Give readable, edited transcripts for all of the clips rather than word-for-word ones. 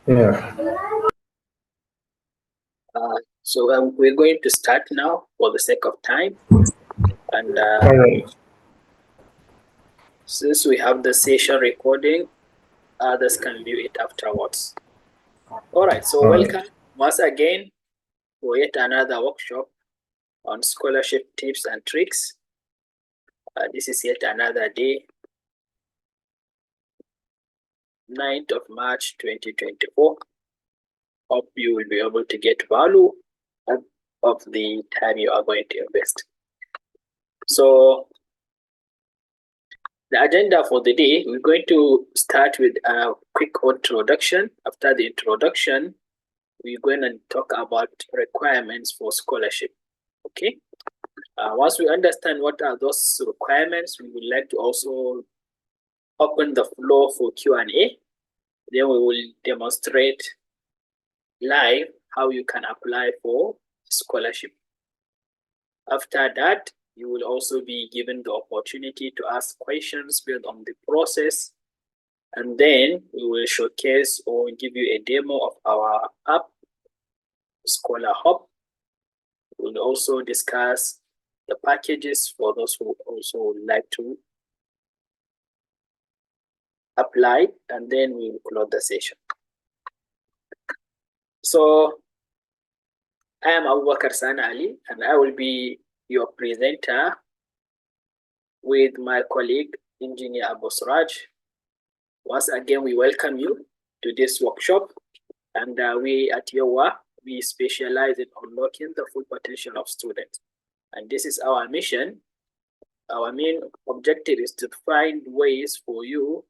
Yeah. So we're going to start now for the sake of time. And All right. since we have the session recording, others can view it afterwards. All right, so welcome once again for yet another workshop on scholarship tips and tricks. This is yet another day, 9th of March 2024. Hope you will be able to get value of the time you are going to invest. So the agenda for the day, we're going to start with a quick introduction. After the introduction, we're going to talk about requirements for scholarship. Okay. Once we understand what are those requirements, we would like to also open the floor for Q&A. Then we will demonstrate live how you can apply for scholarship. After that, you will also be given the opportunity to ask questions based on the process. And then we will showcase or give you a demo of our app, Scholar Hub. We'll also discuss the packages for those who also would like to apply, and then we will close the session. So I am Abubakar San Ali, and I will be your presenter with my colleague, Engineer Abu Suraj. Once again, we welcome you to this workshop, and we at YOWA, we specialize in unlocking the full potential of students. And this is our mission. Our main objective is to find ways for you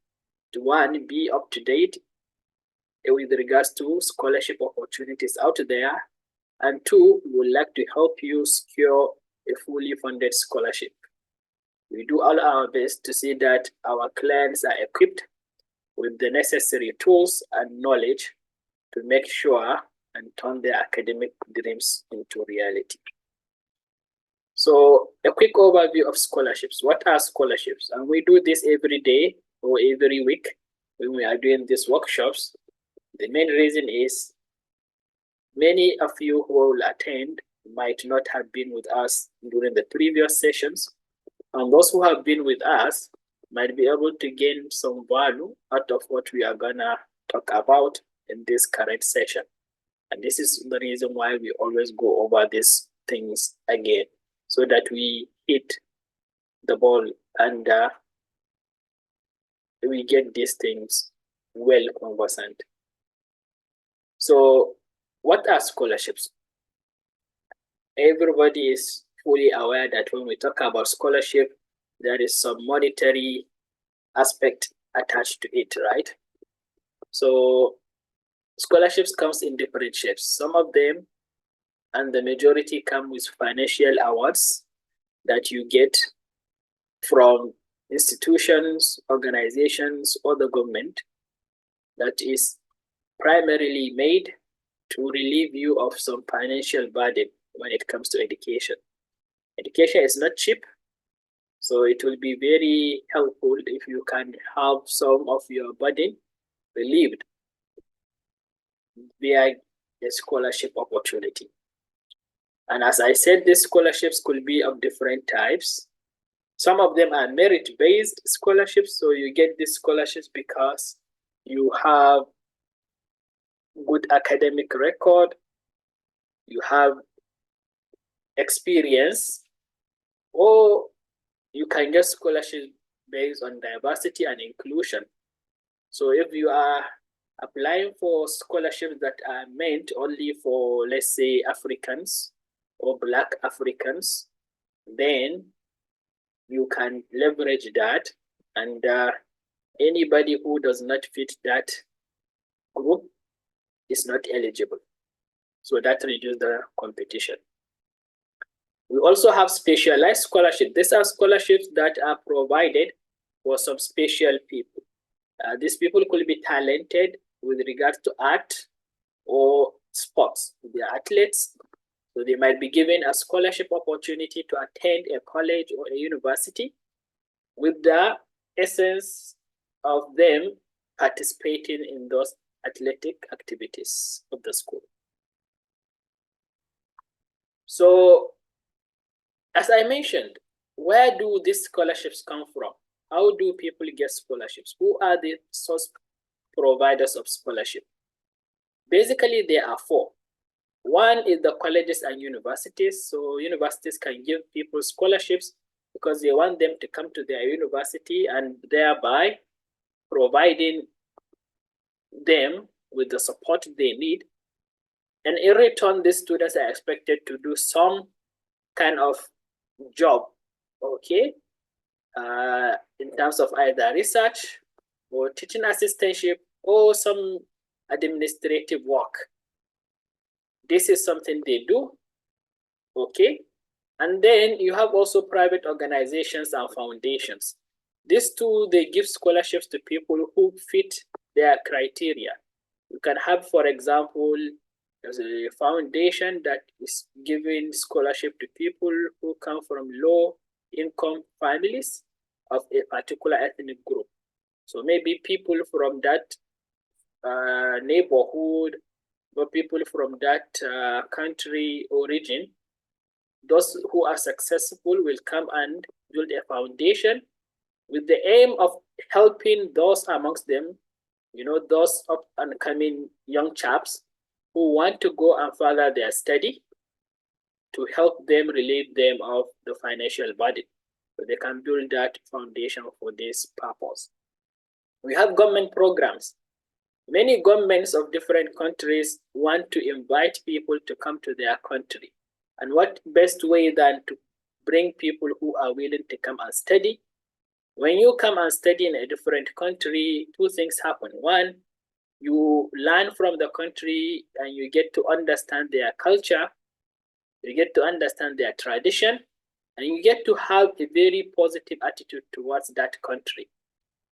to, one, be up to date with regards to scholarship opportunities out there, and two, we would like to help you secure a fully funded scholarship. We do all our best to see that our clients are equipped with the necessary tools and knowledge to make sure and turn their academic dreams into reality. So a quick overview of scholarships. What are scholarships? And we do this every day or every week when we are doing these workshops. The main reason is many of you who will attend might not have been with us during the previous sessions. And those who have been with us might be able to gain some value out of what we are gonna talk about in this current session. And this is the reason why we always go over these things again, so that we hit the ball and we get these things well conversant. So what are scholarships? Everybody is fully aware that when we talk about scholarship, there is some monetary aspect attached to it, right? So scholarships comes in different shapes. Some of them, and the majority, come with financial awards that you get from institutions, organizations, or the government, that is primarily made to relieve you of some financial burden when it comes to education. Education is not cheap, so it will be very helpful if you can have some of your burden relieved via a scholarship opportunity. And as I said, these scholarships could be of different types. Some of them are merit-based scholarships, so you get these scholarships because you have good academic record, you have experience, or you can get scholarships based on diversity and inclusion. So if you are applying for scholarships that are meant only for, let's say, Africans or Black Africans, then you can leverage that, and anybody who does not fit that group is not eligible. So that reduces the competition. We also have specialized scholarships. These are scholarships that are provided for some special people. These people could be talented with regards to art or sports. They are athletes, so they might be given a scholarship opportunity to attend a college or a university, with the essence of them participating in those athletic activities of the school. So, as I mentioned, where do these scholarships come from? How do people get scholarships? Who are the source providers of scholarship? Basically, there are four. One is the colleges and universities. So universities can give people scholarships because they want them to come to their university and thereby providing them with the support they need. And in return, these students are expected to do some kind of job, okay, in terms of either research or teaching assistantship or some administrative work. This is something they do, okay? And then you have also private organizations and foundations. These two, they give scholarships to people who fit their criteria. You can have, for example, there's a foundation that is giving scholarship to people who come from low-income families of a particular ethnic group. So maybe people from that neighborhood or people from that country or region, those who are successful will come and build a foundation with the aim of helping those amongst them, you know, those up and coming young chaps who want to go and further their study, to help them relieve them of the financial burden. So they can build that foundation for this purpose. We have government programs. Many governments of different countries want to invite people to come to their country. And what best way than to bring people who are willing to come and study? When you come and study in a different country, two things happen. One, you learn from the country and you get to understand their culture, you get to understand their tradition, and you get to have a very positive attitude towards that country.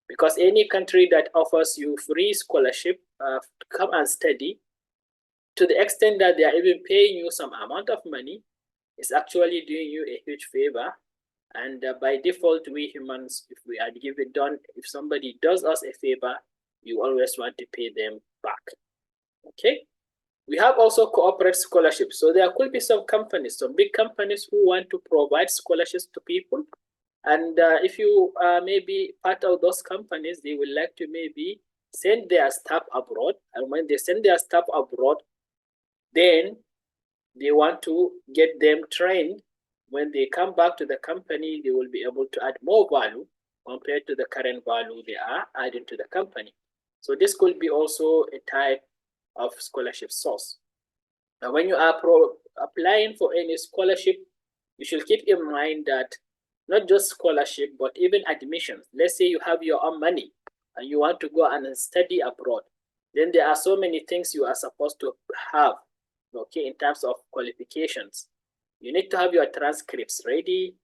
Because any country that offers you free scholarship to come and study, to the extent that they are even paying you some amount of money, is actually doing you a huge favor. And by default, we humans, if we are if somebody does us a favor, you always want to pay them back. Okay. We have also corporate scholarships. So there could be some companies, some big companies who want to provide scholarships to people. And if you are maybe part of those companies, they would like to maybe send their staff abroad. And when they send their staff abroad, then they want to get them trained. When they come back to the company, they will be able to add more value compared to the current value they are adding to the company. So this could be also a type of scholarship source. Now, when you are applying for any scholarship, you should keep in mind that not just scholarship, but even admissions. Let's say you have your own money and you want to go and study abroad. Then there are so many things you are supposed to have, okay, in terms of qualifications. You need to have your transcripts ready.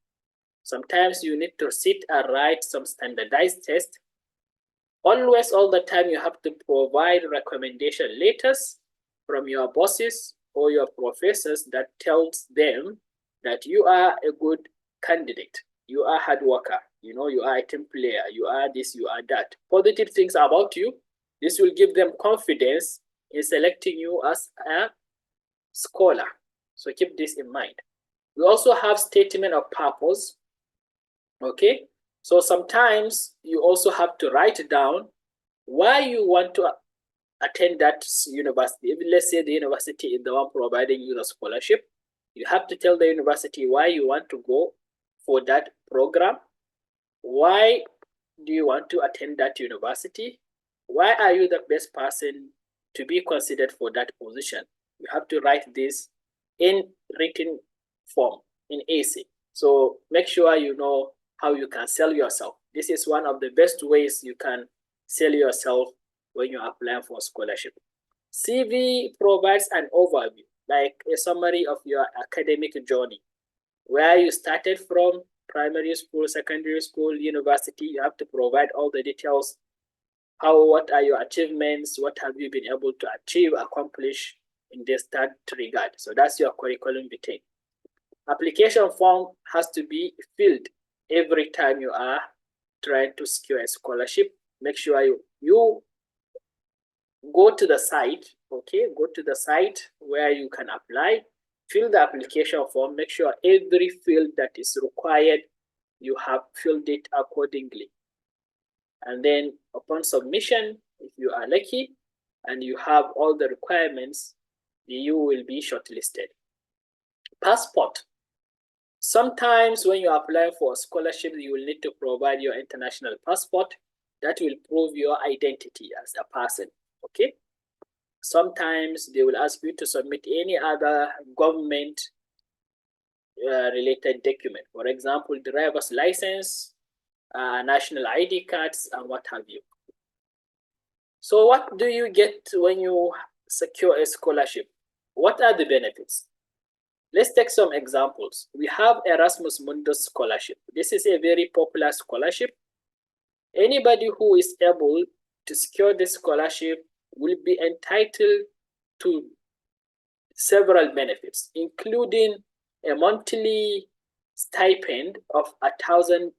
Sometimes you need to sit and write some standardized tests. Always, all the time, you have to provide recommendation letters from your bosses or your professors that tells them that you are a good candidate, you are a hard worker, you know, you are a team player, you are this, you are that. Positive things about you. This will give them confidence in selecting you as a scholar. So keep this in mind. We also have statement of purpose. Okay. So sometimes you also have to write down why you want to attend that university. If let's say the university is the one providing you the scholarship, you have to tell the university why you want to go for that program. Why do you want to attend that university? Why are you the best person to be considered for that position? You have to write this in written form, in essay. So make sure you know how you can sell yourself. This is one of the best ways you can sell yourself when you're applying for scholarship. CV provides an overview, like a summary of your academic journey, where you started from, primary school, secondary school, university. You have to provide all the details. What are your achievements? What have you been able to achieve, accomplish in this that regard? So that's your curriculum vitae. Application form has to be filled every time you are trying to secure a scholarship. Make sure you go to the site, okay? Go to the site where you can apply, fill the application form, make sure every field that is required, you have filled it accordingly. And then upon submission, if you are lucky and you have all the requirements, you will be shortlisted. Passport. Sometimes when you apply for a scholarship, you will need to provide your international passport that will prove your identity as a person, okay? Sometimes they will ask you to submit any other government related document. For example, driver's license, national ID cards, and what have you. So what do you get when you secure a scholarship? What are the benefits? Let's take some examples. We have Erasmus Mundus Scholarship. This is a very popular scholarship. Anybody who is able to secure this scholarship will be entitled to several benefits, including a monthly stipend of €1,000.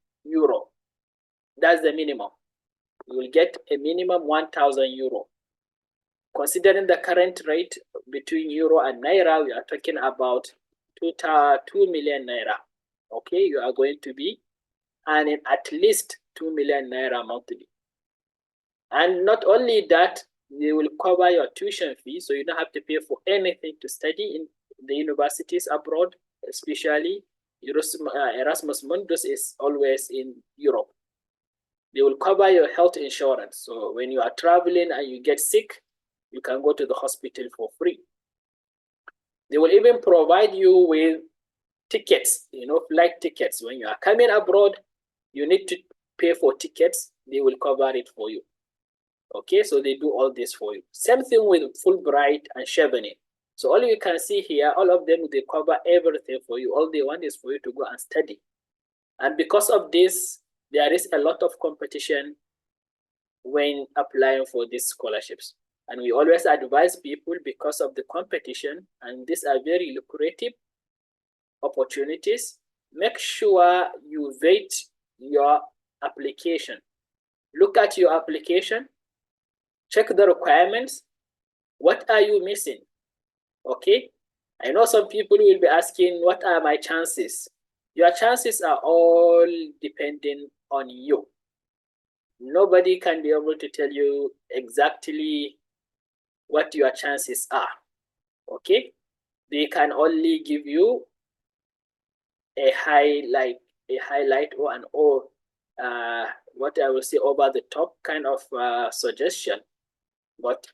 That's the minimum. You will get a minimum €1,000. Considering the current rate between euro and naira, we are talking about 2 million naira. Okay, you are going to be earning at least 2 million naira monthly. And not only that, they will cover your tuition fee, so you don't have to pay for anything to study in the universities abroad, especially Erasmus Mundus is always in Europe. They will cover your health insurance. So when you are traveling and you get sick, you can go to the hospital for free. They will even provide you with tickets, flight tickets. When you are coming abroad, you need to pay for tickets. They will cover it for you. Okay, so they do all this for you. Same thing with Fulbright and Chevening. So all you can see here, all of them, they cover everything for you. All they want is for you to go and study. And because of this, there is a lot of competition when applying for these scholarships. And we always advise people, because of the competition, and these are very lucrative opportunities, make sure you vet your application. Look at your application, check the requirements. What are you missing? Okay, I know some people will be asking, what are my chances? Your chances are all depending on you. Nobody can be able to tell you exactly what your chances are. Okay, they can only give you a highlight or what I will say over the top kind of suggestion. But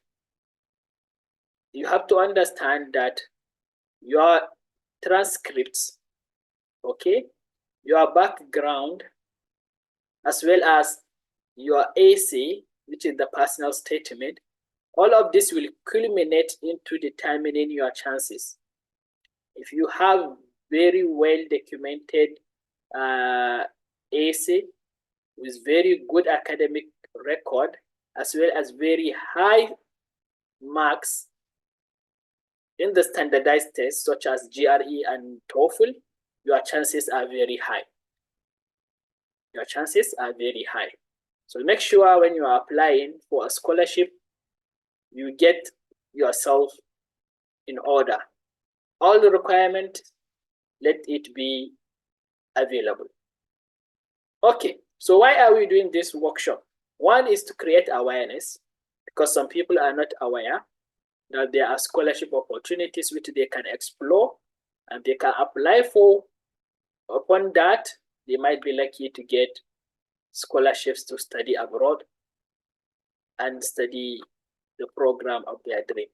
you have to understand that your transcripts, okay, your background, as well as your essay, which is the personal statement, all of this will culminate into determining your chances. If you have very well documented essay with very good academic record, as well as very high marks in the standardized tests such as GRE and TOEFL, your chances are very high. Your chances are very high. So make sure when you are applying for a scholarship, you get yourself in order. All the requirements, let it be available. Okay, so why are we doing this workshop? One is to create awareness, because some people are not aware that there are scholarship opportunities which they can explore and they can apply for. Upon that, they might be lucky to get scholarships to study abroad and study the program of their dream.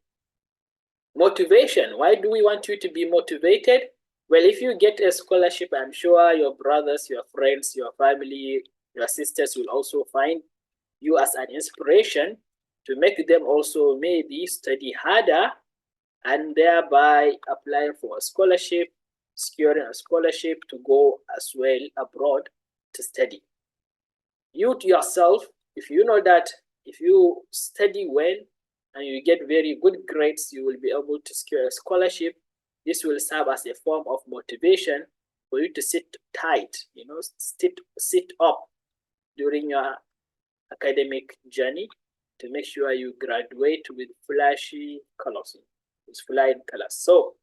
Motivation. Why do we want you to be motivated? Well, if you get a scholarship, I'm sure your brothers, your friends, your family, your sisters will also find you as an inspiration to make them also maybe study harder and thereby applying for a scholarship, securing a scholarship to go as well abroad to study. You yourself, if you know that if you study well and you get very good grades, you will be able to secure a scholarship. This will serve as a form of motivation for you to sit tight, sit up during your academic journey to make sure you graduate with flashy colors, with flying colors. So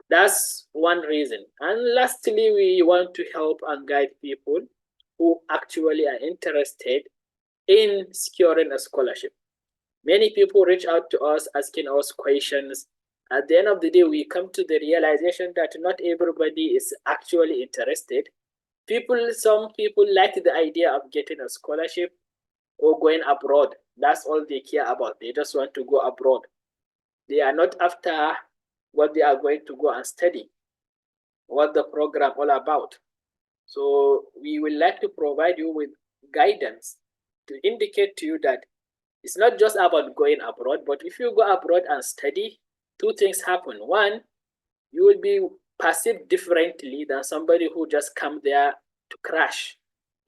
that's one reason. And lastly, we want to help and guide people who actually are interested in securing a scholarship. Many people reach out to us asking us questions. At the end of the day, we come to the realization that not everybody is actually interested. Some people like the idea of getting a scholarship or going abroad. That's all they care about. They just want to go abroad. They are not after what they are going to go and study, what the program all about. So we would like to provide you with guidance to indicate to you that it's not just about going abroad, but if you go abroad and study, two things happen. One, you will be perceived differently than somebody who just come there to crash,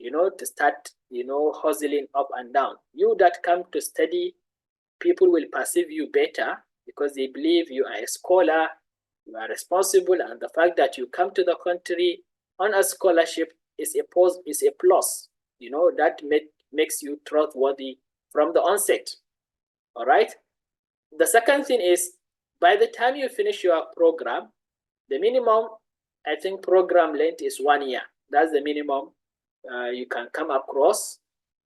to start, hustling up and down. You that come to study, people will perceive you better because they believe you are a scholar, you are responsible, and the fact that you come to the country on a scholarship is a plus. That makes you trustworthy from the onset. All right. The second thing is, by the time you finish your program, the minimum, I think, program length is 1 year. That's the minimum you can come across.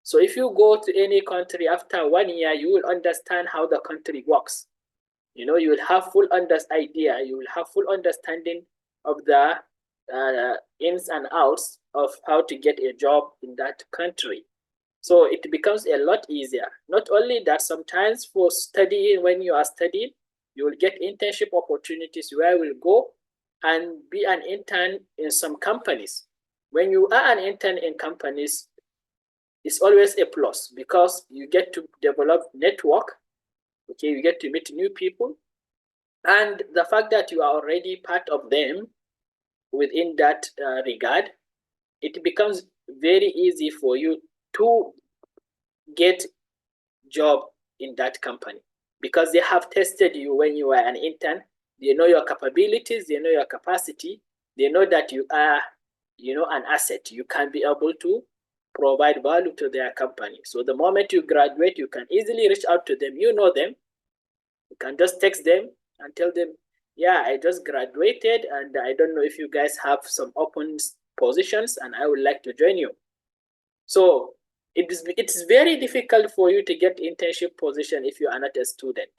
So if you go to any country after 1 year, you will understand how the country works. You will have full idea. You will have full understanding of the ins and outs of how to get a job in that country. So it becomes a lot easier. Not only that, sometimes for studying, when you are studying, you will get internship opportunities where you will go and be an intern in some companies. When you are an intern in companies, it's always a plus because you get to develop network. Okay, you get to meet new people. And the fact that you are already part of them within that regard, it becomes very easy for you to get job in that company because they have tested you when you are an intern. They know your capabilities, they know your capacity, they know that you are, an asset. You can be able to provide value to their company. So the moment you graduate, you can easily reach out to them. You know them. You can just text them and tell them, yeah, I just graduated and I don't know if you guys have some open positions and I would like to join you. So it's very difficult for you to get internship position if you are not a student.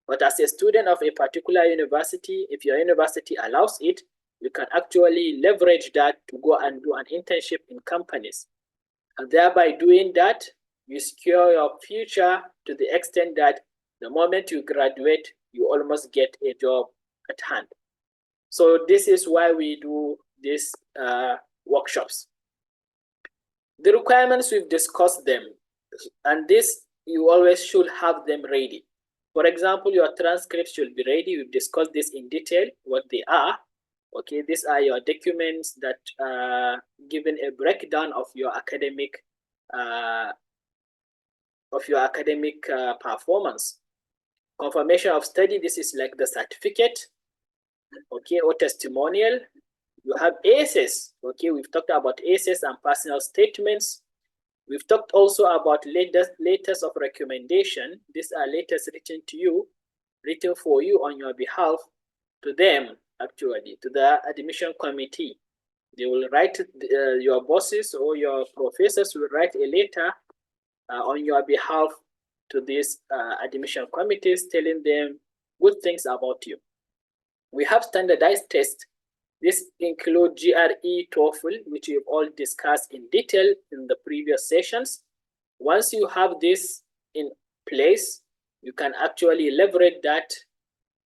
But as a student of a particular university, if your university allows it, you can actually leverage that to go and do an internship in companies. And thereby doing that, you secure your future to the extent that the moment you graduate, you almost get a job at hand. So this is why we do these workshops. The requirements, we've discussed them, and this, you always should have them ready. For example, your transcripts should be ready. We've discussed this in detail, what they are. Okay, these are your documents that given a breakdown of your academic performance. Confirmation of study, this is like the certificate, okay, or testimonial. You have ASS, okay, we've talked about ASS and personal statements. We've talked also about letters of recommendation. These are letters written for you on your behalf to them, actually, to the admission committee. They will write, your bosses or your professors will write a letter on your behalf to these admission committees, telling them good things about you. We have standardized tests. This includes GRE, TOEFL, which we've all discussed in detail in the previous sessions. Once you have this in place, you can actually leverage that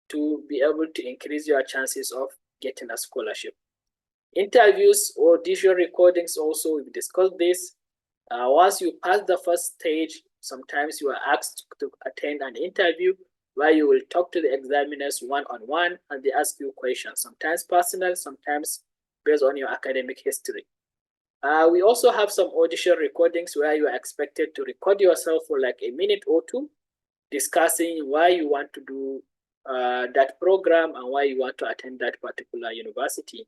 to be able to increase your chances of getting a scholarship. Interviews or audio recordings also, we've discussed this. Once you pass the first stage, sometimes you are asked to attend an interview where you will talk to the examiners one-on-one and they ask you questions, sometimes personal, sometimes based on your academic history. We also have some audition recordings where you are expected to record yourself for like a minute or two, discussing why you want to do that program and why you want to attend that particular university.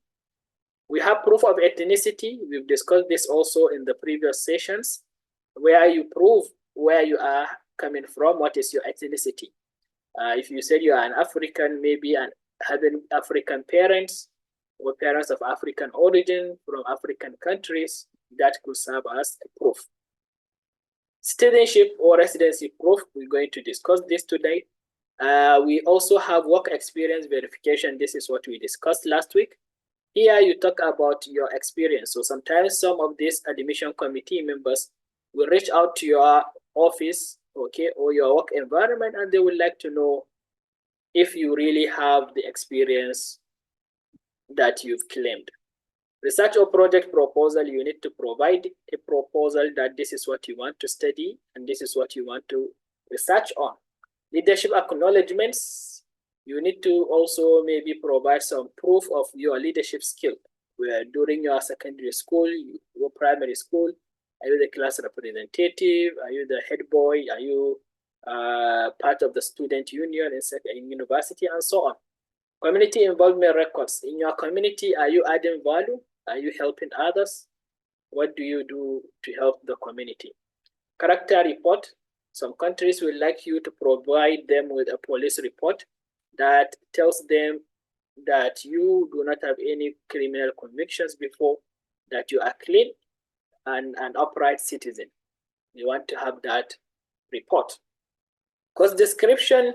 We have proof of ethnicity. We've discussed this also in the previous sessions, where you prove where you are coming from, what is your ethnicity. If you said you are an African, maybe having African parents or parents of African origin from African countries, that could serve as a proof. Citizenship or residency proof, we're going to discuss this today. We also have work experience verification. This is what we discussed last week. Here you talk about your experience. So sometimes some of these admission committee members will reach out to your office, okay, or your work environment, and they would like to know if you really have the experience that you've claimed. Research or project proposal, you need to provide a proposal that this is what you want to study and this is what you want to research on. Leadership acknowledgements, you need to also maybe provide some proof of your leadership skill. Where during your secondary school, your primary school, are you the class representative? Are you the head boy? Are you part of the student union in university, and so on? Community involvement records. In your community, are you adding value? Are you helping others? What do you do to help the community? Character report. Some countries will like you to provide them with a police report that tells them that you do not have any criminal convictions before, that you are clean and an upright citizen. You want to have that report. Course description.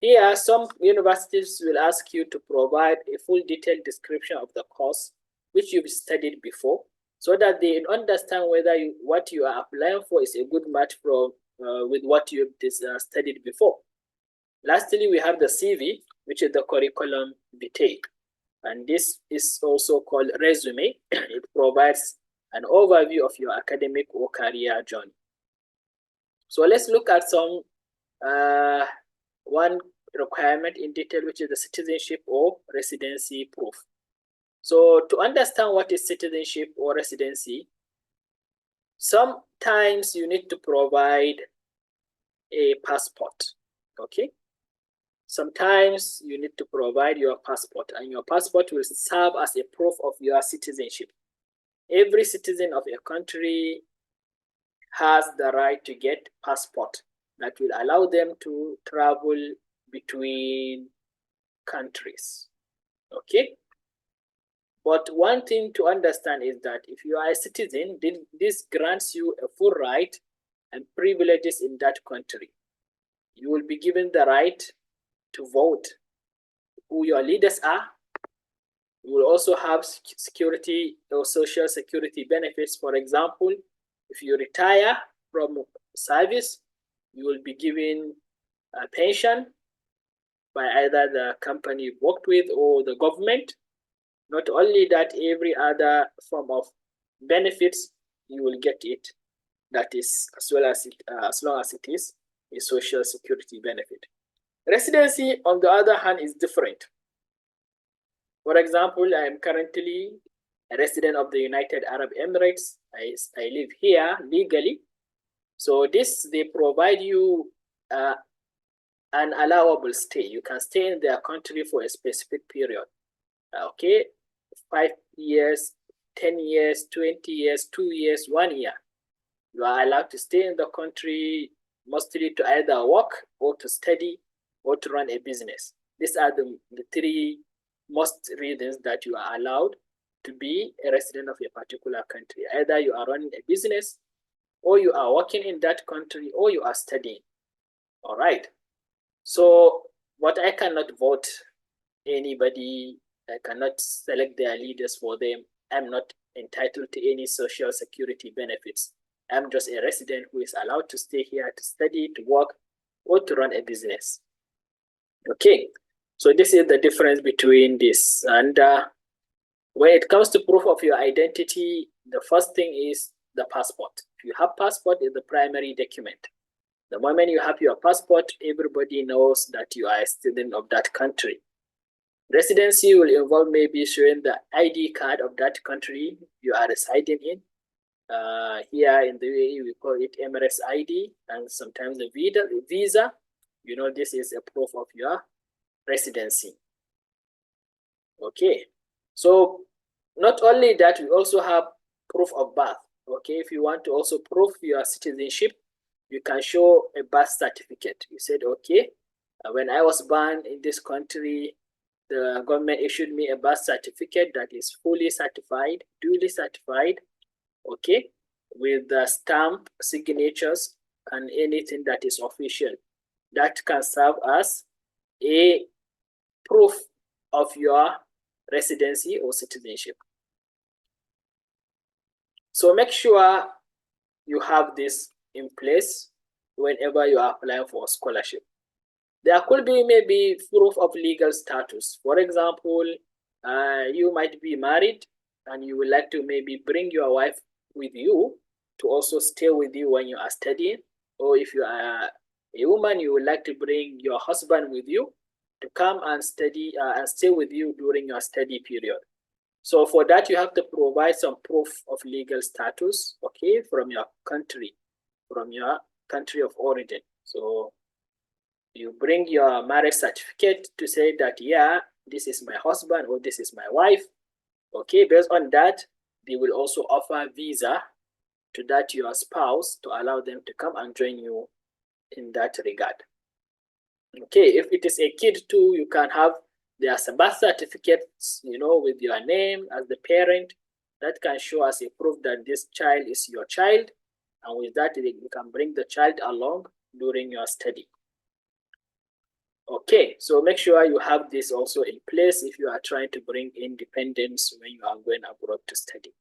Here, some universities will ask you to provide a full detailed description of the course which you've studied before, so that they understand whether what you are applying for is a good match with what you've studied before. Lastly, we have the CV, which is the curriculum vitae. And this is also called resume. It provides an overview of your academic or career journey. So let's look at some one requirement in detail, which is the citizenship or residency proof. So to understand what is citizenship or residency, sometimes you need to provide a passport, okay? Sometimes you need to provide your passport, and your passport will serve as a proof of your citizenship. Every citizen of a country has the right to get passport that will allow them to travel between countries, okay? But one thing to understand is that if you are a citizen, this grants you a full right and privileges in that country. You will be given the right to vote, who your leaders are. You will also have security or social security benefits. For example, if you retire from service, you will be given a pension by either the company you worked with or the government. Not only that, every other form of benefits, you will get it. That is, as long as it is a social security benefit. Residency, on the other hand, is different. For example, I am currently a resident of the United Arab Emirates. I live here legally. So they provide you an allowable stay. You can stay in their country for a specific period. Okay, 5 years, 10 years, 20 years, 2 years, 1 year. You are allowed to stay in the country mostly to either work or to study or to run a business. These are the three most reasons that you are allowed to be a resident of a particular country. Either you are running a business, or you are working in that country, or you are studying. All right. So, but I cannot vote anybody. I cannot select their leaders for them. I'm not entitled to any social security benefits. I'm just a resident who is allowed to stay here to study, to work, or to run a business. Okay, so this is the difference between this. And when it comes to proof of your identity, the first thing is the passport. If you have passport, it's the primary document. The moment you have your passport, everybody knows that you are a student of that country. Residency will involve maybe showing the ID card of that country you are residing in. Here in the UAE, we call it Emirates ID, and sometimes the visa. You know, this is a proof of your residency. Okay, so not only that, we also have proof of birth. Okay, if you want to also prove your citizenship, you can show a birth certificate. You said, okay, when I was born in this country, the government issued me a birth certificate that is fully certified, duly certified, okay, with the stamp, signatures, and anything that is official. That can serve as a proof of your residency or citizenship. So make sure you have this in place whenever you are applying for a scholarship. There could be maybe proof of legal status. For example, you might be married and you would like to maybe bring your wife with you to also stay with you when you are studying. Or if you are a woman, you would like to bring your husband with you to come and study and stay with you during your study period. So for that, you have to provide some proof of legal status, okay, from your country of origin. So you bring your marriage certificate to say that, yeah, this is my husband or this is my wife. Okay, based on that, they will also offer visa to that your spouse to allow them to come and join you in that regard. Okay, if it is a kid too, you can have their birth certificates, with your name as the parent. That can show as a proof that this child is your child. And with that, you can bring the child along during your study. Okay, so make sure you have this also in place if you are trying to bring independence when you are going abroad to study.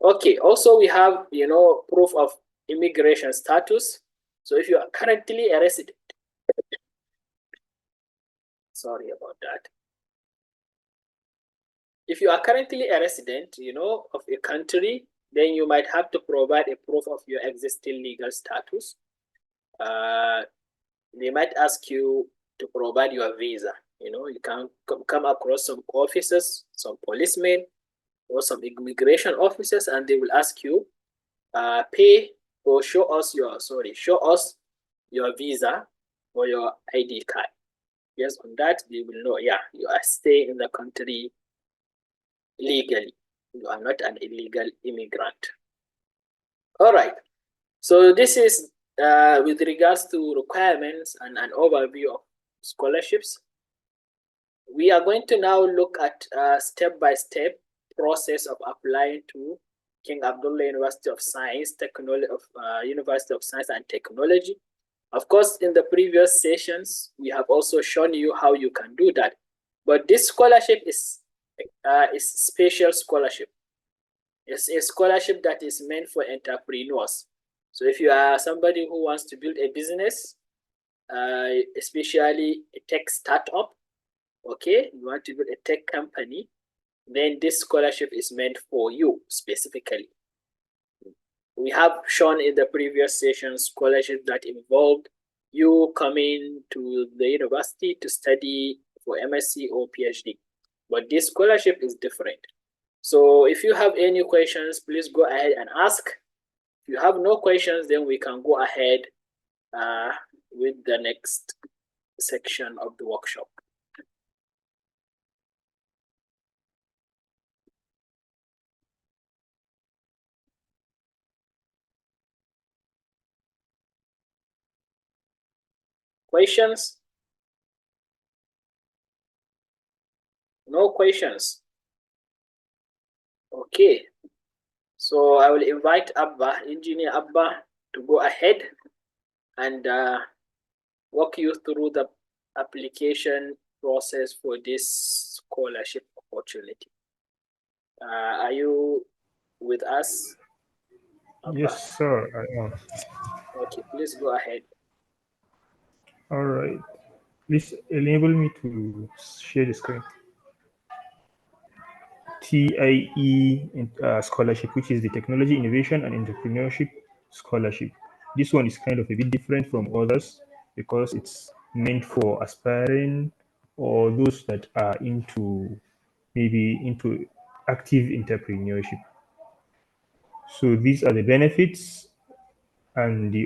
Okay, also we have, proof of immigration status. So if you are currently a resident, sorry about that. If you are currently a resident, of a country, then you might have to provide a proof of your existing legal status. They might ask you to provide your visa. You can come across some officers, some policemen, or some immigration officers, and they will ask you, pay or show us your visa or your ID card. Yes, on that, they will know, yeah, you are staying in the country legally. You are not an illegal immigrant. All right. So this is with regards to requirements and an overview of scholarships. We are going to now look at step-by-step process of applying to King Abdullah University of Science, University of Science and Technology. Of course, in the previous sessions, we have also shown you how you can do that. But this scholarship is special scholarship. It's a scholarship that is meant for entrepreneurs. So if you are somebody who wants to build a business, especially a tech startup, okay, you want to build a tech company, then this scholarship is meant for you specifically. We have shown in the previous session scholarship that involved you coming to the university to study for MSc or PhD. But this scholarship is different. So if you have any questions, please go ahead and ask. If you have no questions, then we can go ahead with the next section of the workshop. Questions? No questions? Okay. So I will invite Abba, Engineer Abba, to go ahead and walk you through the application process for this scholarship opportunity. Are you with us, Abba? Yes, sir, I am. Okay, please go ahead. All right. Please enable me to share the screen. TIE scholarship, which is the Technology Innovation and Entrepreneurship Scholarship. This one is kind of a bit different from others because it's meant for aspiring or those that are into active entrepreneurship. So these are the benefits and the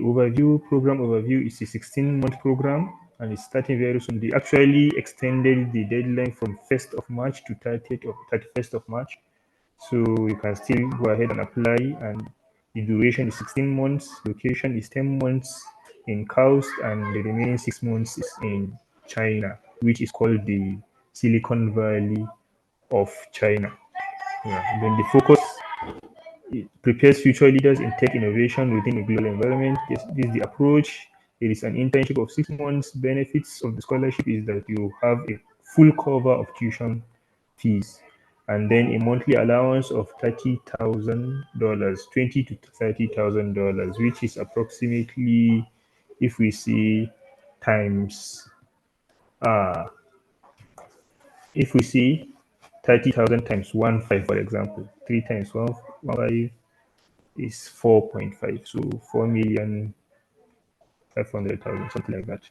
program overview is a 16-month program and it's starting very soon. They actually extended the deadline from 1st of March to 30th or 31st of March. So you can still go ahead and apply and The duration is 16 months. Location is 10 months in KAUST, and the remaining 6 months is in China, which is called the Silicon Valley of China. Yeah. Then the focus, it prepares future leaders in tech innovation within a global environment. This is the approach. It is an internship of 6 months. Benefits of the scholarship is that you have a full cover of tuition fees, and then a monthly allowance of $30,000, $20,000 to $30,000, which is approximately, if we see times, uh, if we see 30,000 times 1.5, for example, 3 times 1.5 is 4.5, so 4,500,000, something like that,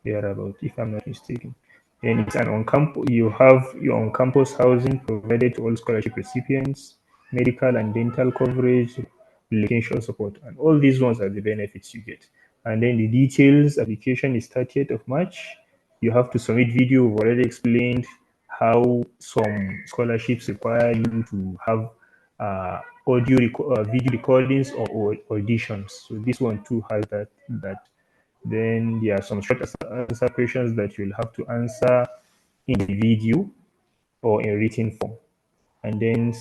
thereabout, if I'm not mistaken. And it's an on campus. You have your on campus housing provided to all scholarship recipients, medical and dental coverage, relocation support, and all these ones are the benefits you get. And then the details application is 30th of March. You have to submit video. We've already explained how some scholarships require you to have video recordings or auditions. So this one too has that. Then there are some short answer questions that you'll have to answer in the video or in written form. And then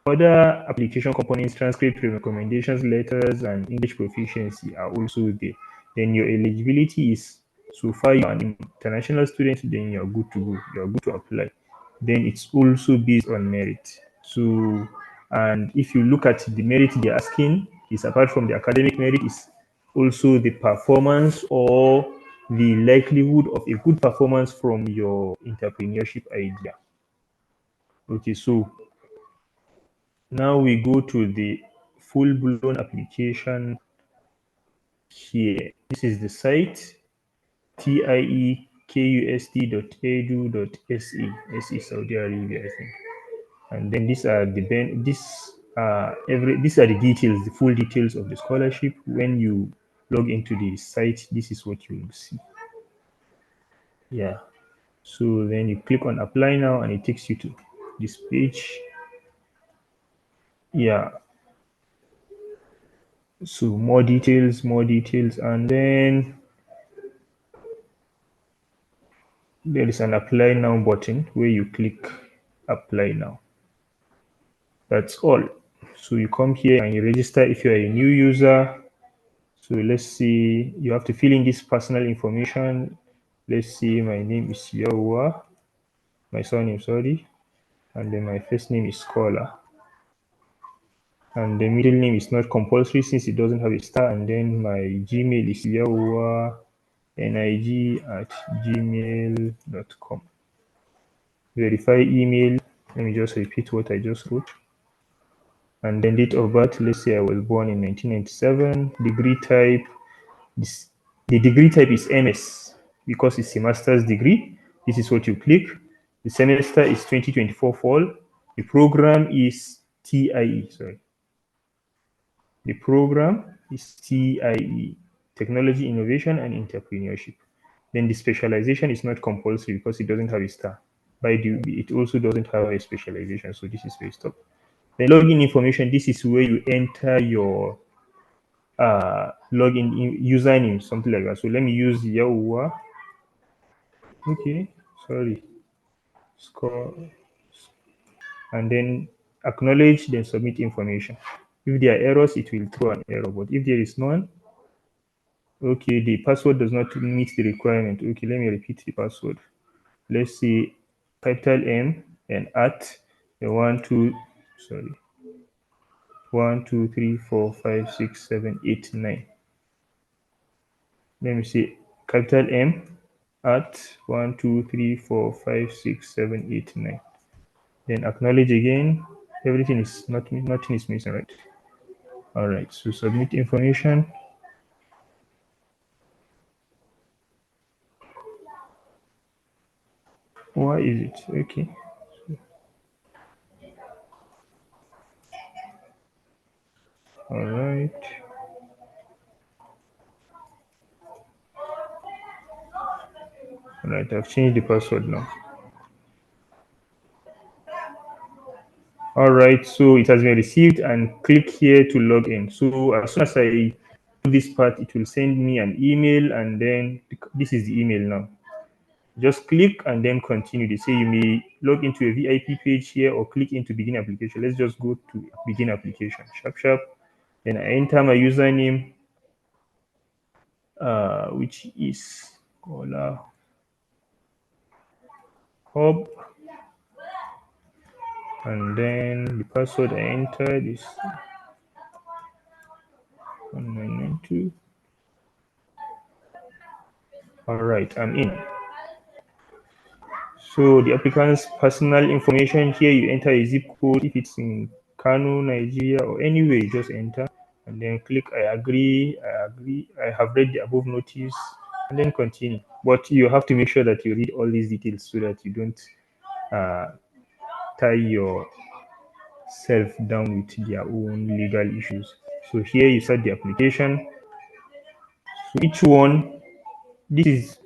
other application components, transcript, recommendations, letters, and English proficiency are also there. Then your eligibility is, so far you're an international student, then you're good to go. You're good to apply. Then it's also based on merit. So, and if you look at the merit they're asking, is apart from the academic merit, is also the performance or the likelihood of a good performance from your entrepreneurship idea. Okay, so now we go to the full-blown application here. This is the site tiekust.edu.se. SE Saudi Arabia, I think. And then these are the these are the details, the full details of the scholarship. When you log into the site, this is what you will see. Yeah. So then you click on apply now, and it takes you to this page. Yeah. So more details, and then there is an apply now button where you click apply now. That's all. So you come here and you register if you're a new user. So let's see, you have to fill in this personal information. Let's see, my name is Yawa, my surname, sorry, and then my first name is Scholar. And the middle name is not compulsory since it doesn't have a star. And then my Gmail is yawa.nig@gmail.com. Verify email. Let me just repeat what I just wrote. And then date of birth, let's say I was born in 1997. Degree type, the degree type is MS because it's a master's degree. This is what you click. The semester is 2024 fall. The program is TIE, sorry. The program is TIE, Technology, Innovation, and Entrepreneurship. Then the specialization is not compulsory because it doesn't have a star. It also doesn't have a specialization, so this is where it stops. The login information, this is where you enter your login username, something like that. So let me use Yawa. Okay, sorry. Score, and then acknowledge, then submit information. If there are errors, it will throw an error, but if there is none, okay, the password does not meet the requirement. Okay, let me repeat the password. Let's see, capital M and at the 1, 2, 3, 4, 5, 6, 7, 8, 9. Let me see, capital M at 1, 2, 3, 4, 5, 6, 7, 8, 9. Then acknowledge again. Everything is nothing is missing, right? All right. So submit information. Why is it okay? All right. All right. I've changed the password now. All right, so it has been received, and click here to log in. So as soon as I do this part, it will send me an email, and then this is the email now. Just click and then continue. They say you may log into a VIP page here or click into begin application. Let's just go to begin application. Sharp, sharp. Then I enter my username, which is Scholar Hub, and then the password I entered is 1992. All right, I'm in. So the applicant's personal information here, you enter a zip code. If it's in Kano, Nigeria, or anywhere, you just enter and then click I agree, I agree, I have read the above notice, and then continue. But you have to make sure that you read all these details so that you don't uh, tie yourself down with their own legal issues. So here you start the application. So each one, this is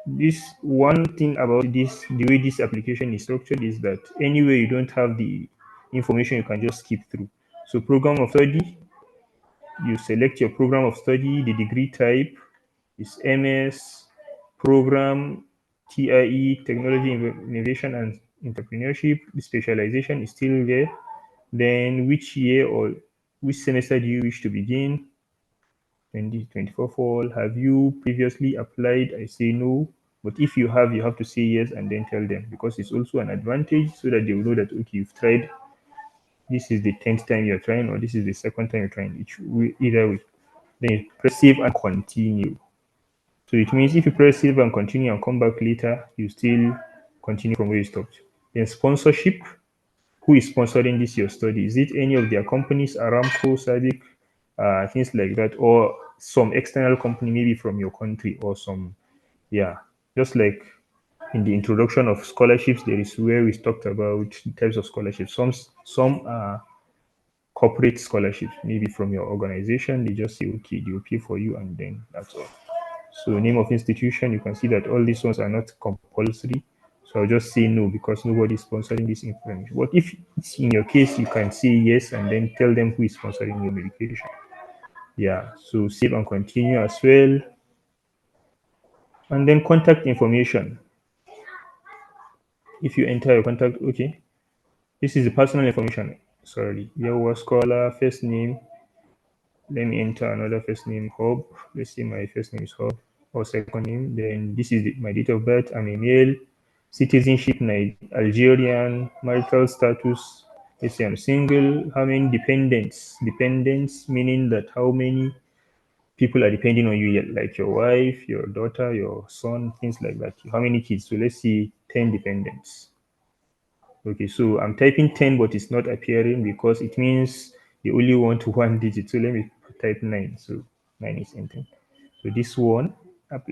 this one thing about this, the way this application is structured is that anyway you don't have the information, you can just skip through. So program of study, you select your program of study, the degree type is MS program, TIE, technology innovation and entrepreneurship. The specialization is still there. Then which year or which semester do you wish to begin? 2024 fall. Have you previously applied? I say no. But if you have to say yes and then tell them, because it's also an advantage so that they will know that, okay, you've tried. This is the 10th time you're trying, or this is the second time you're trying. Either way. Then you press save and continue. So it means if you press save and continue and come back later, you still continue from where you stopped. Then sponsorship. Who is sponsoring this your study? Is it any of their companies, Aramco, Sadiq, things like that, or some external company, maybe from your country, or some, yeah, just like in the introduction of scholarships, there is where we talked about the types of scholarships. Some are corporate scholarships, maybe from your organization. They just say, okay, they will pay for you, and then that's all. So name of institution, you can see that all these ones are not compulsory. So I'll just say no because nobody is sponsoring this information. But if it's in your case, you can say yes and then tell them who is sponsoring your medication. Yeah. So save and continue as well. And then contact information. If you enter your contact, okay. This is the personal information. Sorry. Your scholar, first name. Let me enter another first name, Hob. Let's say my first name is Hob, or second name. Then this is my date of birth. I'm a male. Citizenship, Algerian. Marital status. Let's say I'm single. How many dependents? Dependents meaning that how many people are depending on you, like your wife, your daughter, your son, things like that. How many kids? So let's see, 10 dependents. Okay, so I'm typing 10, but it's not appearing because it means you only want one digit. So let me type 9. So 9 is entered. So this one,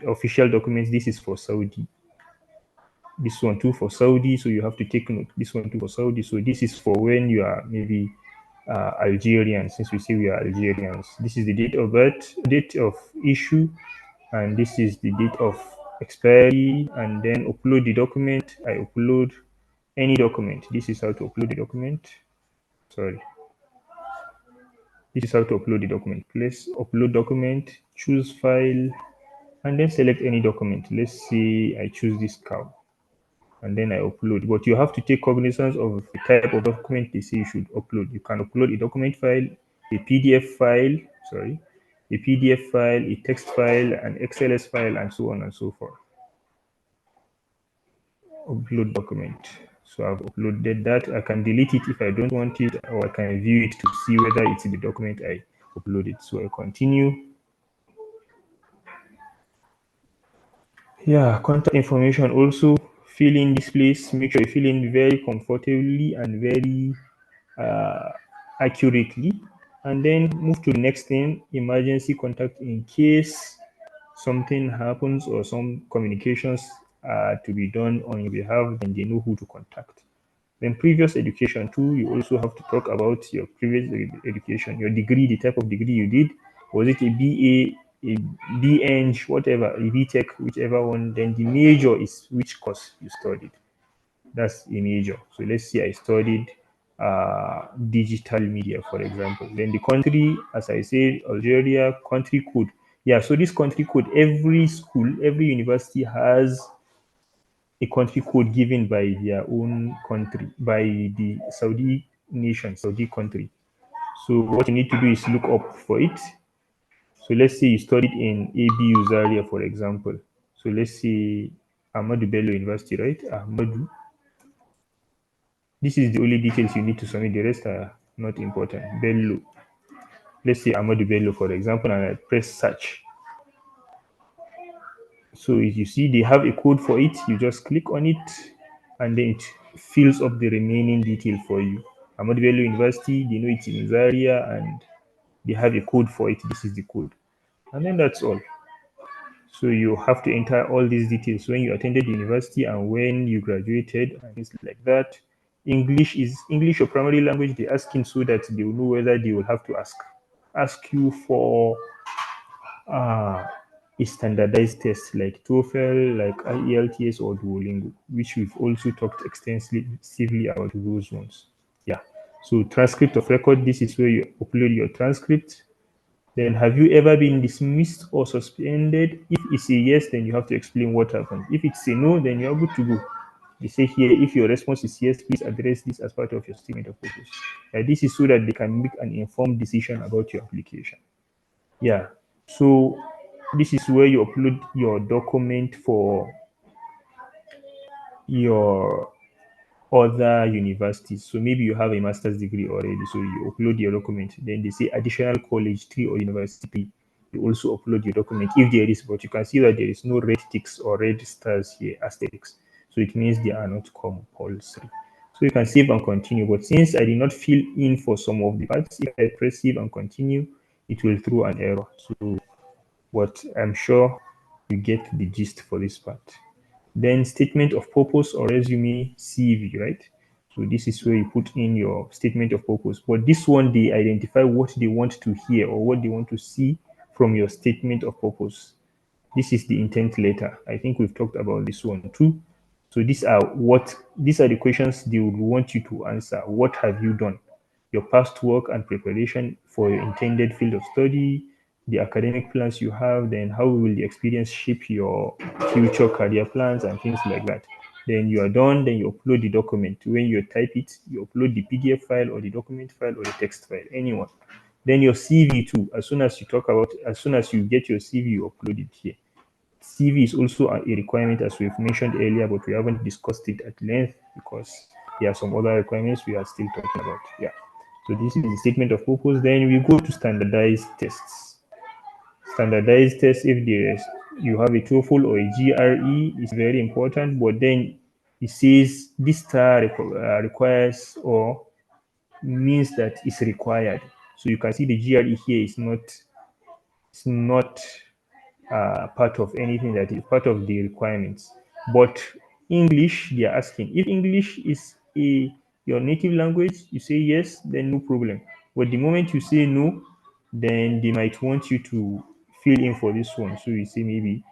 official documents, this is for Saudi. This one too for Saudi. So you have to take note. This one too for Saudi. So this is for when you are maybe Algerian, since we say we are Algerians. This is the date of birth, date of issue, and this is the date of expiry. And then upload the document. I upload any document. This is how to upload the document. Sorry. This is how to upload the document. Let's upload document, choose file, and then select any document. Let's say I choose this cow, and then I upload. But you have to take cognizance of the type of document they say you should upload. You can upload a document file, a PDF file, sorry, a PDF file, a text file, an XLS file, and so on and so forth. Upload document. So I've uploaded that. I can delete it if I don't want it, or I can view it to see whether it's the document I uploaded. So I continue. Yeah, contact information also. Fill in this place. Make sure you fill in very comfortably and very uh, accurately. And then move to the next thing, emergency contact in case something happens or some communications are to be done on your behalf, then they know who to contact. Then previous education too, you also have to talk about your previous education, your degree, the type of degree you did. Was it a BA, a BEng, whatever, a BTech, whichever one. Then the major is which course you studied. That's a major. So let's say I studied digital media, for example. Then the country, as I said, Algeria, country code. Yeah, so this country code, every school, every university has a country code given by their own country, by the Saudi nation, Saudi country. So what you need to do is look up for it. So let's say you studied in ABU Zaria, for example. So let's say Ahmadu Bello University, right? Ahmadu. This is the only details you need to submit. The rest are not important. Bello. Let's say Ahmadu Bello, for example, and I press search. So if you see they have a code for it, you just click on it and then it fills up the remaining detail for you. Ahmadu Bello University, they know it's in Zaria and they have a code for it. This is the code. And then that's all. So you have to enter all these details when you attended university and when you graduated and things like that. English your primary language. They asking so that they will know whether they will have to ask you for uh, a standardized test like TOEFL, like IELTS or Duolingo, which we've also talked extensively about those ones. Yeah. So transcript of record. This is where you upload your transcript. Then have you ever been dismissed or suspended? If it's a yes, then you have to explain what happened. If it's a no, then you're good to go. They say here, if your response is yes, please address this as part of your statement of purpose. This is so that they can make an informed decision about your application. Yeah. So this is where you upload your document for your other universities. So maybe you have a master's degree already, so you upload your document. Then they say additional college 3 or university 3. You also upload your document if there is, but you can see that there is no red ticks or red stars here, asterisks. So it means they are not compulsory. So you can save and continue. But since I did not fill in for some of the parts, if I press save and continue, it will throw an error. So, but I'm sure you get the gist for this part. Then statement of purpose or resume CV, right? So this is where you put in your statement of purpose. But this one, they identify what they want to hear or what they want to see from your statement of purpose. This is the intent letter. I think we've talked about this one too. So these are the questions they would want you to answer. What have you done? Your past work and preparation for your intended field of study, the academic plans you have, then how will the experience shape your future career plans and things like that. Then you are done, then you upload the document. When you type it, you upload the PDF file or the document file or the text file, anyone. Then your CV too. As soon as you get your CV, you upload it here. CV is also a requirement as we've mentioned earlier, but we haven't discussed it at length because there are some other requirements we are still talking about. Yeah. So this is the statement of purpose. Then we go to standardized tests. Standardized tests, if there's you have a TOEFL or a GRE, is very important. But then it says this star requires or means that it's required. So you can see the GRE here is not part of anything that is part of the requirements. But English, they are asking if English is your native language, you say yes, then no problem. But the moment you say no, then they might want you to fill in for this one. So you say maybe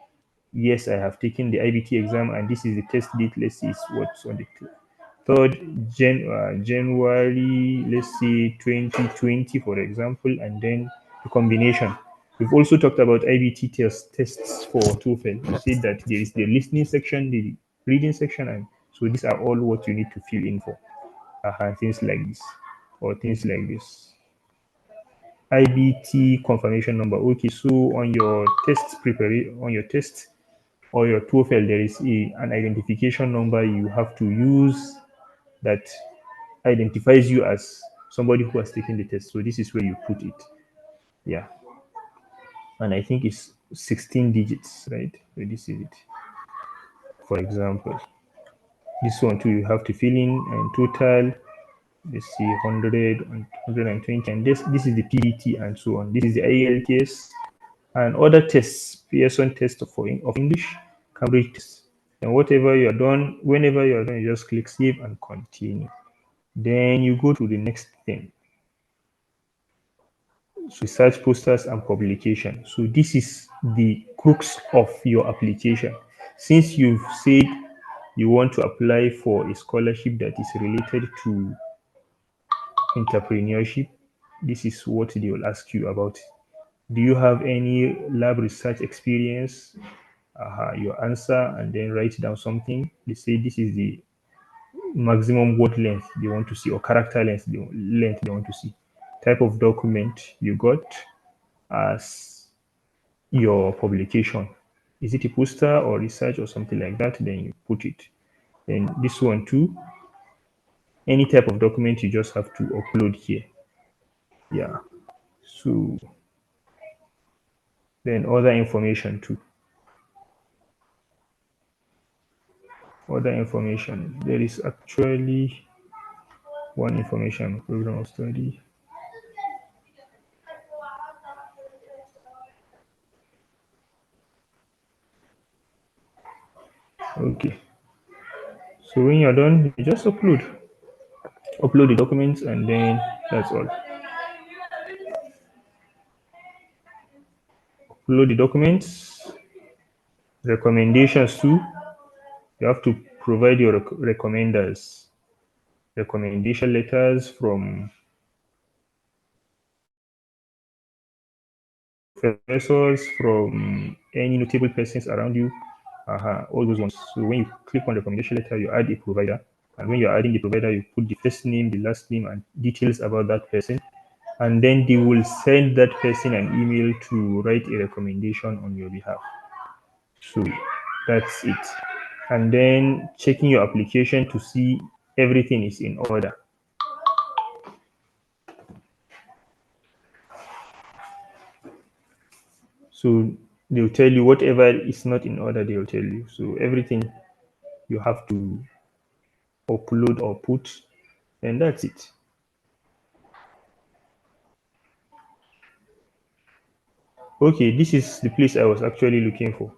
yes, I have taken the IBT exam and this is the test date. Let's see what's on the 3rd January, let's say 2020, for example, and then the combination. We've also talked about IBT tests for TOEFL. You said that there is the listening section, the reading section, and so these are all what you need to fill in for. Things like this, or things like this. IBT confirmation number. Okay, so on your test or your TOEFL, there is an identification number you have to use that identifies you as somebody who has taken the test. So this is where you put it. Yeah. And I think it's 16 digits, right? So this is it. For example, this one too, you have to fill in and total, let's see, 100 and 120. And this is the PDT and so on. This is the IELTS and other tests, Pearson test of English, Cambridge test. And whatever you're done, whenever you're done, you just click save and continue. Then you go to the next thing. Research posters and publication. So this is the crux of your application. Since you've said you want to apply for a scholarship that is related to entrepreneurship, this is what they will ask you about. Do you have any lab research experience? Your answer, and then write down something. They say this is the maximum word length they want to see, or character length they want to see. Type of document you got as your publication. Is it a poster or research or something like that? Then you put it. Then this one too, any type of document you just have to upload here. Yeah. So then other information too. Other information. There is actually one information program of study. Okay. So when you're done, you just upload the documents, and then that's all. Upload the documents, recommendations too. You have to provide your recommenders, recommendation letters from professors, from any notable persons around you, all those ones. So when you click on recommendation letter, you add a provider, and when you're adding the provider, you put the first name, the last name, and details about that person, and then they will send that person an email to write a recommendation on your behalf. So that's it. And then checking your application to see everything is in order. So they'll tell you whatever is not in order, they'll tell you. So everything you have to upload or put, and that's it. Okay, this is the place I was actually looking for.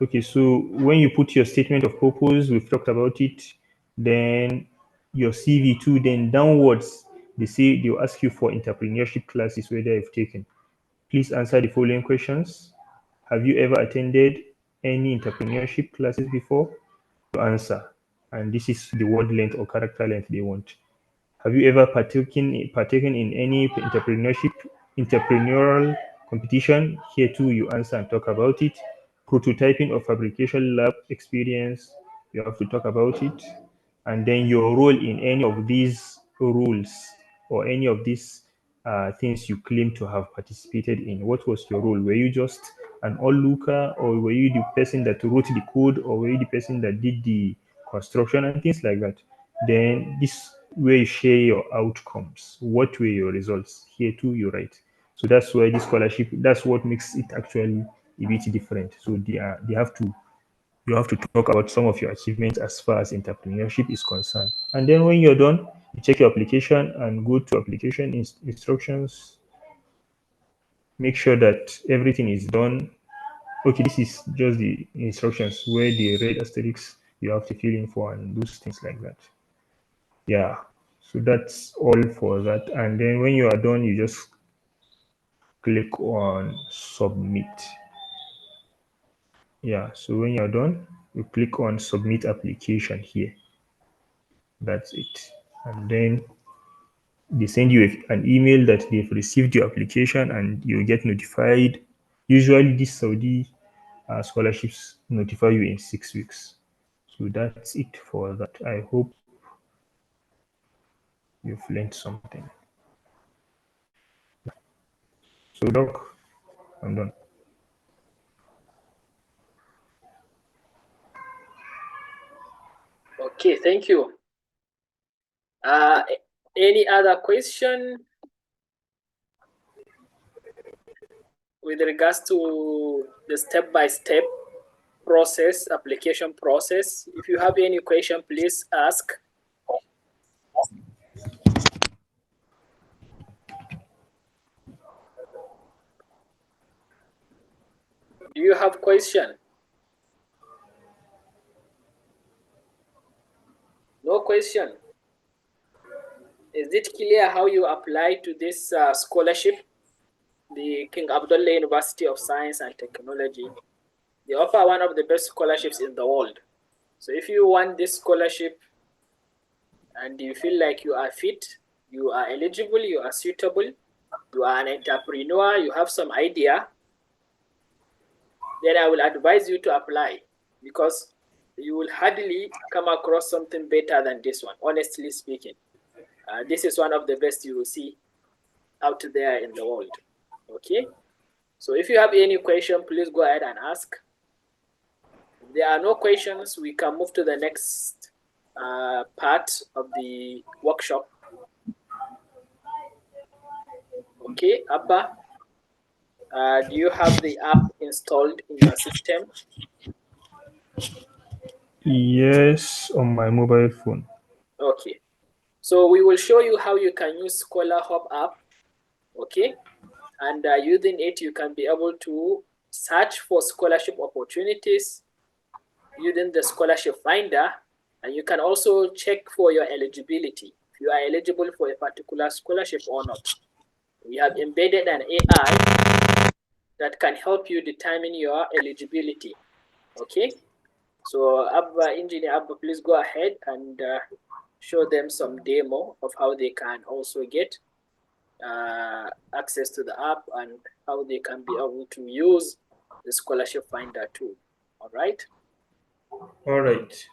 Okay, so when you put your statement of purpose, we've talked about it, then your CV too, then downwards, they'll ask you for entrepreneurship classes whether you've taken. Please answer the following questions. Have you ever attended any entrepreneurship classes before? To answer. And this is the word length or character length they want. Have you ever partaken in any entrepreneurial competition? Here too, you answer and talk about it. Prototyping or fabrication lab experience, you have to talk about it. And then your role in any of these rules or any of these things you claim to have participated in. What was your role? Were you just an onlooker, or were you the person that wrote the code, or were you the person that did the construction and things like that? Then this where you share your outcomes. What were your results? Here too, you write. So that's why this scholarship. That's what makes it actually a bit different. So they have to you have to talk about some of your achievements as far as entrepreneurship is concerned. And then when you're done, you check your application and go to application instructions. Make sure that everything is done. Okay, this is just the instructions where the red asterisks you have to fill in for and those things like that. Yeah. So that's all for that. And then when you are done, you just click on submit. Yeah. So when you're done, you click on submit application here. That's it. And then they send you an email that they've received your application, and you get notified. Usually, these Saudi scholarships notify you in 6 weeks. So that's it for that. I hope you've learned something. So, Doc, I'm done. Okay, thank you. Any other question with regards to the step-by-step process, application process? If you have any question, please ask. Do you have question? No question. Is it clear how you apply to this scholarship? The King Abdullah University of Science and Technology. They offer one of the best scholarships in the world. So if you want this scholarship and you feel like you are fit, you are eligible, you are suitable, you are an entrepreneur, you have some idea, then I will advise you to apply, because you will hardly come across something better than this one, honestly speaking. This is one of the best you will see out there in the world. Okay, so if you have any question, please go ahead and ask. If there are no questions, we can move to the next part of the workshop. Okay, Abba, do you have the app installed in your system? Yes, on my mobile phone. Okay, so we will show you how you can use Scholar Hub app. Okay, and using it, you can be able to search for scholarship opportunities using the scholarship finder, and you can also check for your eligibility, if you are eligible for a particular scholarship or not. We have embedded an AI that can help you determine your eligibility. Okay, so Engineer Abba, please go ahead and show them some demo of how they can also get access to the app and how they can be able to use the scholarship finder tool. All right. All right.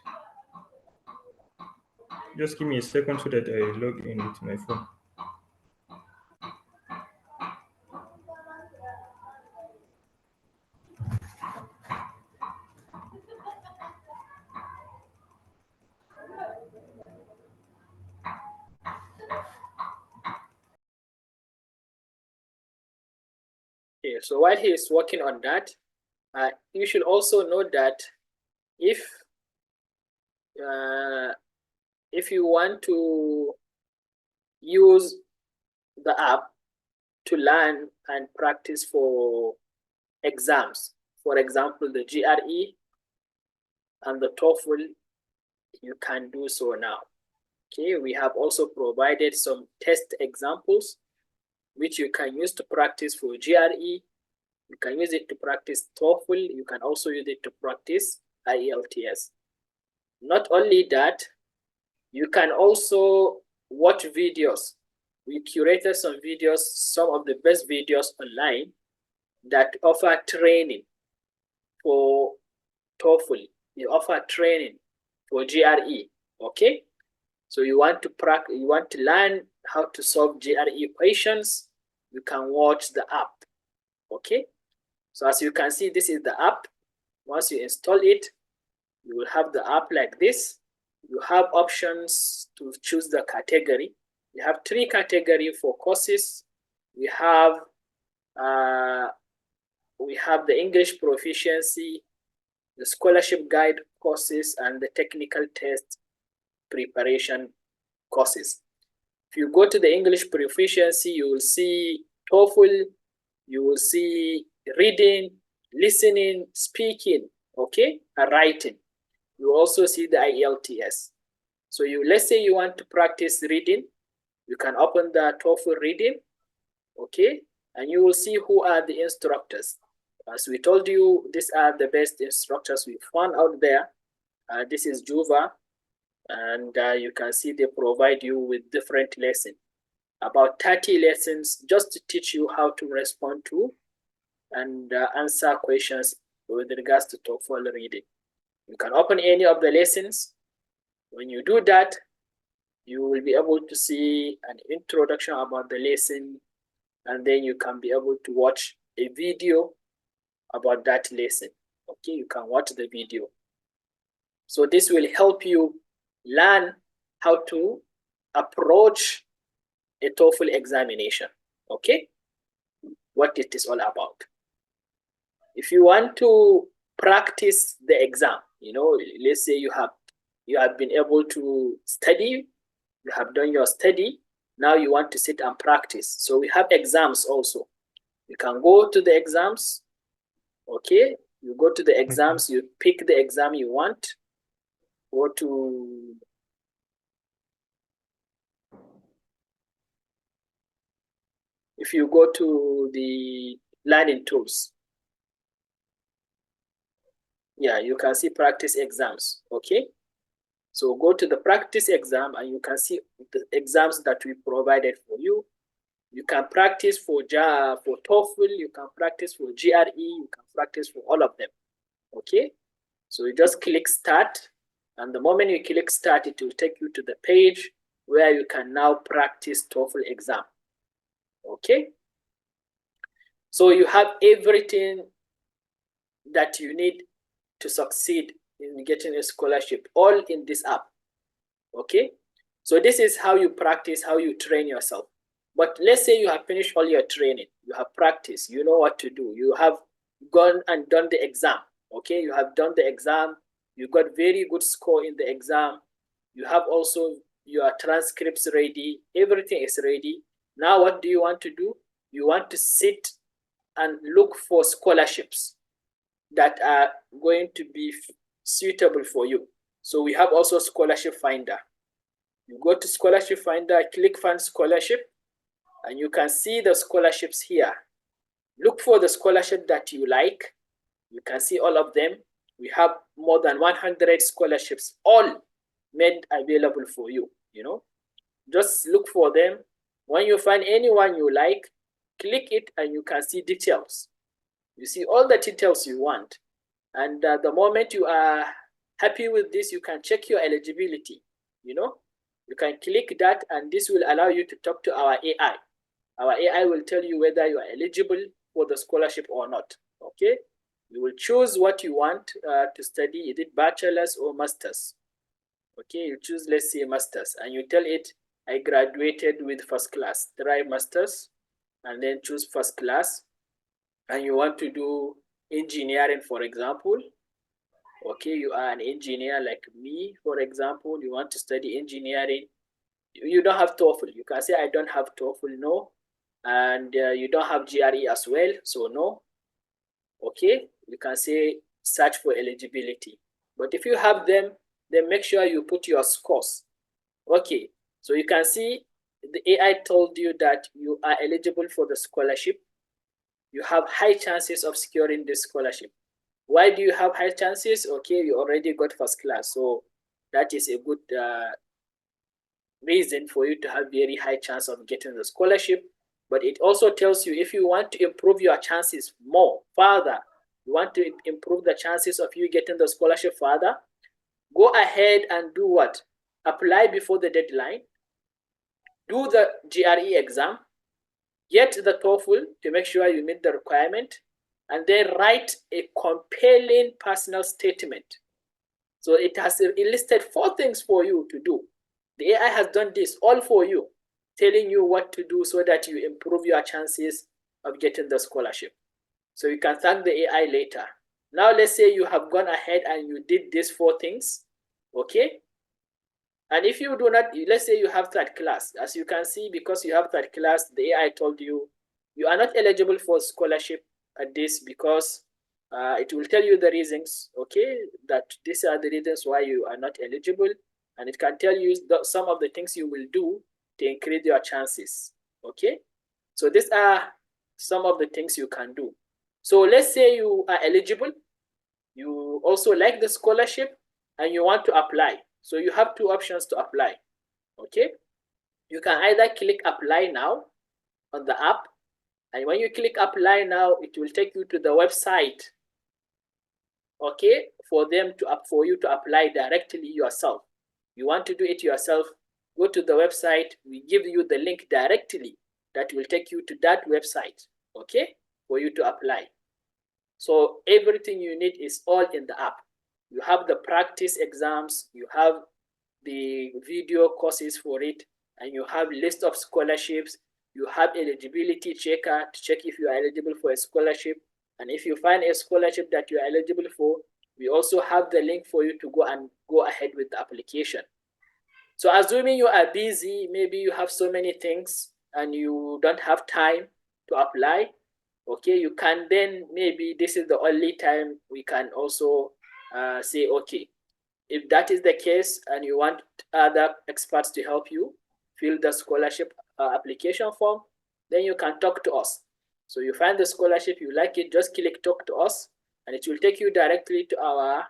Just give me a second so that I log in with my phone. Okay, so while he is working on that, you should also know that if you want to use the app to learn and practice for exams, for example, the GRE and the TOEFL, you can do so now. Okay, we have also provided some test examples which you can use to practice for GRE. You can use it to practice TOEFL. You can also use it to practice IELTS. Not only that, you can also watch videos. We curated some videos, some of the best videos online that offer training for TOEFL. They offer training for GRE. Okay, so you want to practice, you want to learn how to solve GRE questions, you can watch the app. Okay, so as you can see, this is the app. Once you install it, you will have the app like this. You have options to choose the category. We have 3 categories for courses. We have the English proficiency, the scholarship guide courses, and the technical test preparation courses. If you go to the English proficiency, you will see TOEFL, you will see reading, listening, speaking, okay, and writing. You also see the IELTS. So let's say you want to practice reading, you can open the TOEFL reading, okay, and you will see who are the instructors. As we told you, these are the best instructors we found out there. This is Juva, and you can see they provide you with different lessons, about 30 lessons just to teach you how to respond to and answer questions with regards to TOEFL reading. You can open any of the lessons. When you do that, you will be able to see an introduction about the lesson, and then you can be able to watch a video about that lesson. Okay, you can watch the video. So this will help you learn how to approach a TOEFL examination. Okay, what it is all about. If you want to practice the exam, let's say you have been able to study, you have done your study, now you want to sit and practice. So we have exams also. You can go to the exams. Okay, you go to the exams, you pick the exam you want. Go to if you go to the learning tools, yeah, you can see practice exams. Okay, So go to the practice exam and you can see the exams that we provided for you. You can practice for TOEFL, you can practice for GRE, you can practice for all of them. Okay, so you just click start, and the moment you click start, it will take you to the page where you can now practice TOEFL exam. Okay, so you have everything that you need to succeed in getting a scholarship, all in this app. Okay, so this is how you practice, how you train yourself. But let's say you have finished all your training, you have practiced, you know what to do, you have gone and done the exam. Okay, you have done the exam, you got very good score in the exam, you have also your transcripts ready, everything is ready. Now what do you want to do? You want to sit and look for scholarships that are going to be suitable for you. So we have also scholarship finder. You go to scholarship finder, click find scholarship, and you can see the scholarships here. Look for the scholarship that you like. You can see all of them. We have more than 100 scholarships, all made available for you. You know, just look for them. When you find anyone you like, click it and you can see details. You see all the details you want. And the moment you are happy with this, you can check your eligibility. You know, you can click that and this will allow you to talk to our AI. Our AI will tell you whether you are eligible for the scholarship or not. Okay, you will choose what you want to study. Is it bachelor's or master's? Okay, you choose, let's say, master's, and you tell it, I graduated with first class. Try master's and then choose first class. And you want to do engineering, for example. Okay, you are an engineer like me, for example. You want to study engineering. You don't have TOEFL. You can say, I don't have TOEFL, no. And you don't have GRE as well, so no. Okay, you can say search for eligibility. But if you have them, then make sure you put your scores. Okay, so you can see the AI told you that you are eligible for the scholarship. You have high chances of securing this scholarship. Why do you have high chances? Okay, you already got first class, so that is a good reason for you to have very high chance of getting the scholarship. But it also tells you, if you want to improve your chances more further, you want to improve the chances of you getting the scholarship further, go ahead and do what? Apply before the deadline, do the GRE exam, get the TOEFL to make sure you meet the requirement, and then write a compelling personal statement. So it has listed 4 things for you to do. The AI has done this all for you, telling you what to do so that you improve your chances of getting the scholarship. So you can thank the AI later. Now let's say you have gone ahead and you did these 4 things, okay? And if you do not, let's say you have third class, as you can see, because you have third class, the AI told you, you are not eligible for scholarship at this because it will tell you the reasons, okay, that these are the reasons why you are not eligible, and it can tell you some of the things you will do to increase your chances, okay? So these are some of the things you can do. So let's say you are eligible, you also like the scholarship, and you want to apply. So you have 2 options to apply, okay? You can either click apply now on the app, and when you click apply now, it will take you to the website, okay, for you to apply directly yourself. You want to do it yourself, go to the website. We give you the link directly that will take you to that website, okay, for you to apply. So everything you need is all in the app. You have the practice exams, you have the video courses for it, and you have list of scholarships. You have eligibility checker to check if you are eligible for a scholarship. And if you find a scholarship that you are eligible for, we also have the link for you to go ahead with the application. So assuming you are busy, maybe you have so many things and you don't have time to apply, okay, you can then, maybe this is the only time we can also say, okay, if that is the case and you want other experts to help you fill the scholarship application form, then you can talk to us. So you find the scholarship, you like it, just click talk to us, and it will take you directly to our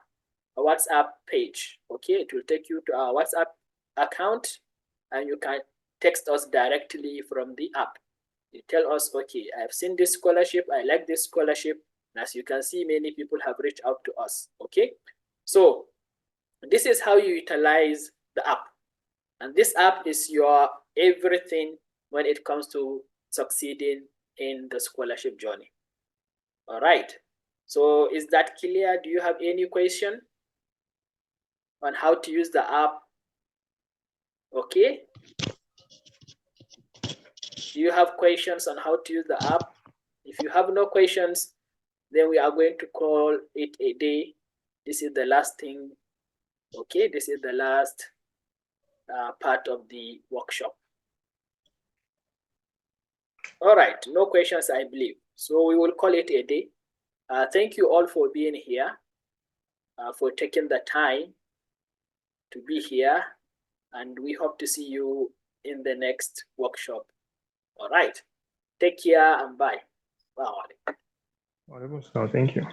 a WhatsApp page. Okay, it will take you to our WhatsApp account, and you can text us directly from the app. You tell us, okay, I've seen this scholarship, I like this scholarship. And as you can see, many people have reached out to us. Okay, so this is how you utilize the app. And this app is your everything when it comes to succeeding in the scholarship journey. All right. So is that clear? Do you have any question on how to use the app? Okay. Do you have questions on how to use the app? If you have no questions, then we are going to call it a day. This is the last thing. Okay, this is the last part of the workshop. All right, no questions, I believe. So we will call it a day. Thank you all for being here, for taking the time to be here, and we hope to see you in the next workshop. All right, take care and bye. Bye. Thank you.